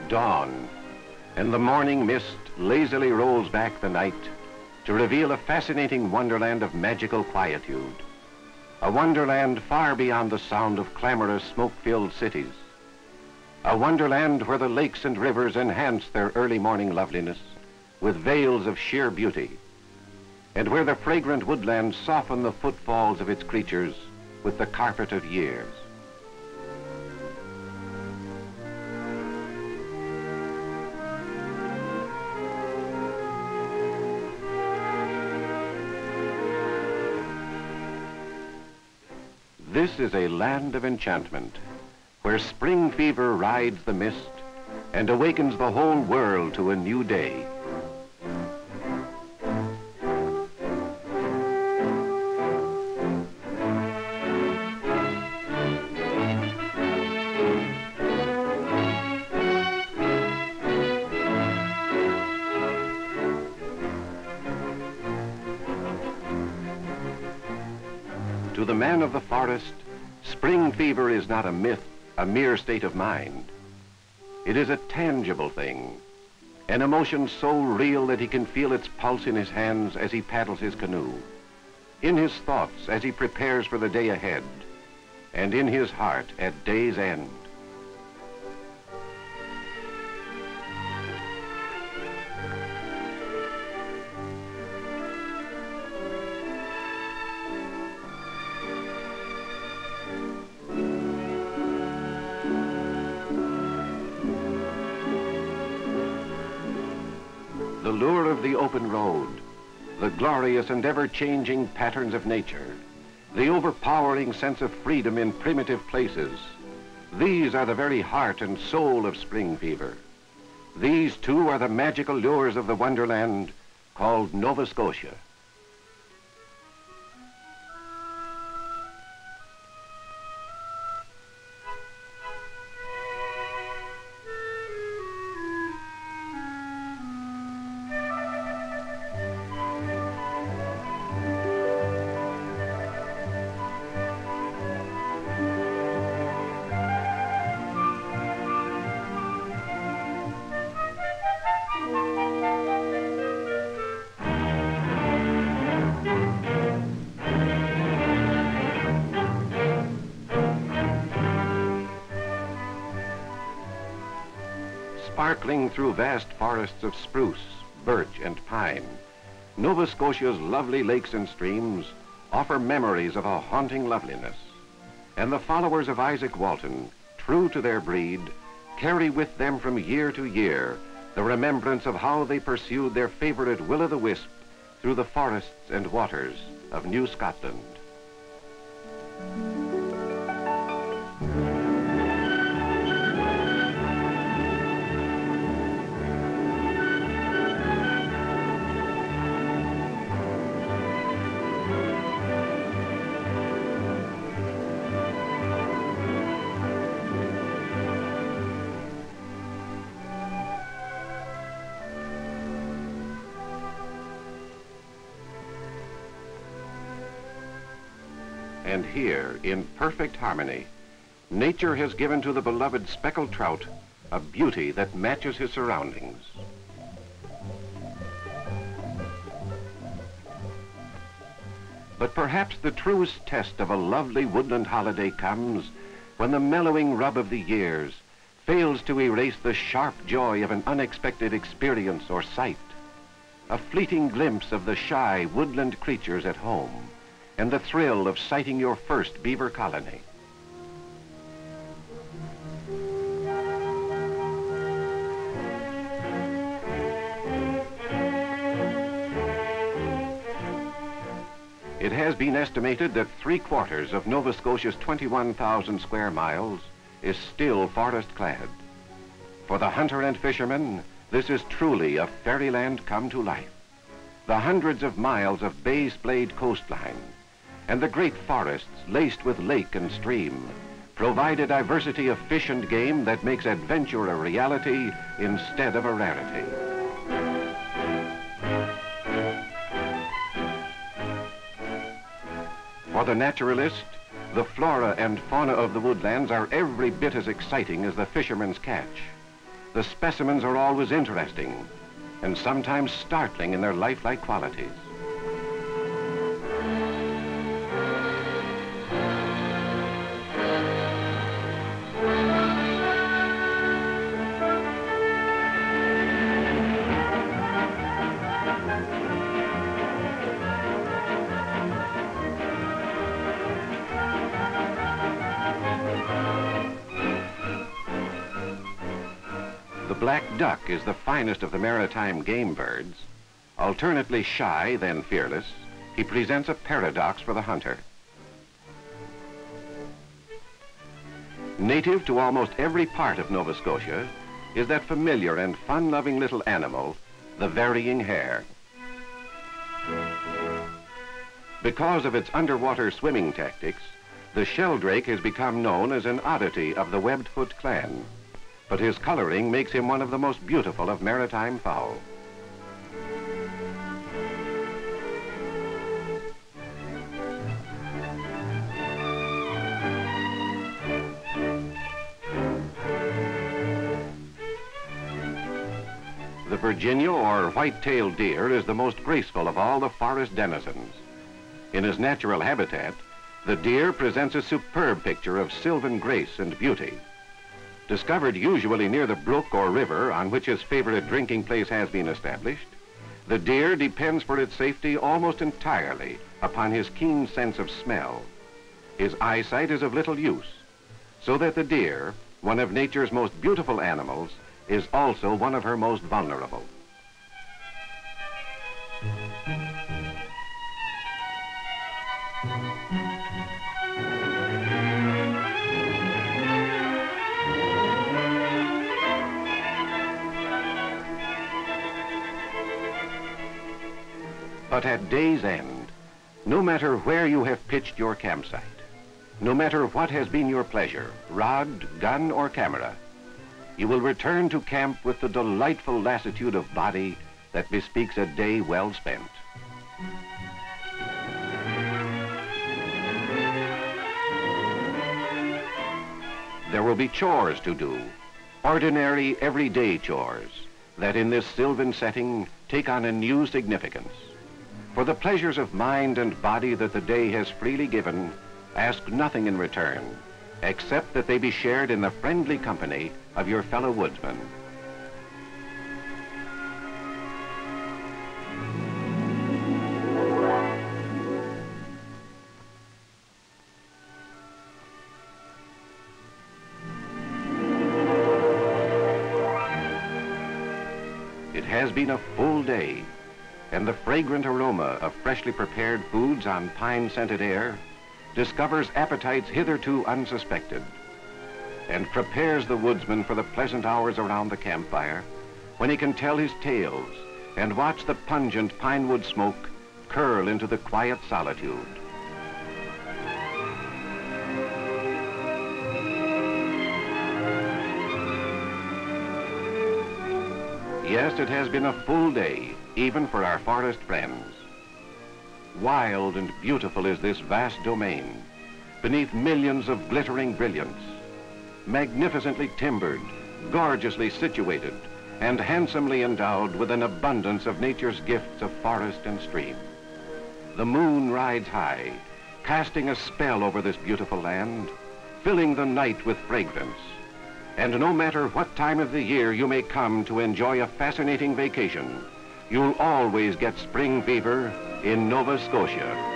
Dawn, and the morning mist lazily rolls back the night to reveal a fascinating wonderland of magical quietude. A wonderland far beyond the sound of clamorous, smoke-filled cities. A wonderland where the lakes and rivers enhance their early morning loveliness with veils of sheer beauty, and where the fragrant woodlands soften the footfalls of its creatures with the carpet of years. This is a land of enchantment, where spring fever rides the mist and awakens the whole world to a new day. To the man of the forest, spring fever is not a myth, a mere state of mind. It is a tangible thing, an emotion so real that he can feel its pulse in his hands as he paddles his canoe, in his thoughts as he prepares for the day ahead, and in his heart at day's end. The lure of the open road, the glorious and ever-changing patterns of nature, the overpowering sense of freedom in primitive places, these are the very heart and soul of spring fever. These too are the magical lures of the wonderland called Nova Scotia. Sparkling through vast forests of spruce, birch, and pine, Nova Scotia's lovely lakes and streams offer memories of a haunting loveliness. And the followers of Isaac Walton, true to their breed, carry with them from year to year the remembrance of how they pursued their favorite will-o'-the-wisp through the forests and waters of New Scotland. And here, in perfect harmony, nature has given to the beloved speckled trout a beauty that matches his surroundings. But perhaps the truest test of a lovely woodland holiday comes when the mellowing rub of the years fails to erase the sharp joy of an unexpected experience or sight, a fleeting glimpse of the shy woodland creatures at home, and the thrill of sighting your first beaver colony. It has been estimated that 3/4 of Nova Scotia's 21,000 square miles is still forest-clad. For the hunter and fisherman, this is truly a fairyland come to life. The hundreds of miles of bay-splayed coastline and the great forests laced with lake and stream provide a diversity of fish and game that makes adventure a reality instead of a rarity. For the naturalist, the flora and fauna of the woodlands are every bit as exciting as the fisherman's catch. the specimens are always interesting and sometimes startling in their lifelike qualities. The black duck is the finest of the maritime game birds. Alternately shy, then fearless, he presents a paradox for the hunter. Native to almost every part of Nova Scotia is that familiar and fun-loving little animal, the varying hare. Because of its underwater swimming tactics, the sheldrake has become known as an oddity of the webbed-foot clan. But his coloring makes him one of the most beautiful of maritime fowl. The Virginia or white-tailed deer is the most graceful of all the forest denizens. In his natural habitat, the deer presents a superb picture of sylvan grace and beauty. Discovered usually near the brook or river on which his favorite drinking place has been established, the deer depends for its safety almost entirely upon his keen sense of smell. His eyesight is of little use, so that the deer, one of nature's most beautiful animals, is also one of her most vulnerable. But at day's end, no matter where you have pitched your campsite, no matter what has been your pleasure, rod, gun, or camera, you will return to camp with the delightful lassitude of body that bespeaks a day well spent. There will be chores to do, ordinary, everyday chores, that in this sylvan setting take on a new significance. For the pleasures of mind and body that the day has freely given, ask nothing in return, except that they be shared in the friendly company of your fellow woodsmen. It has been a full day, and the fragrant aroma of freshly prepared foods on pine-scented air discovers appetites hitherto unsuspected and prepares the woodsman for the pleasant hours around the campfire when he can tell his tales and watch the pungent pinewood smoke curl into the quiet solitude. Yes, it has been a full day, even for our forest friends. Wild and beautiful is this vast domain, beneath millions of glittering brilliance, magnificently timbered, gorgeously situated, and handsomely endowed with an abundance of nature's gifts of forest and stream. The moon rides high, casting a spell over this beautiful land, filling the night with fragrance. And no matter what time of the year you may come to enjoy a fascinating vacation, you'll always get spring fever in Nova Scotia.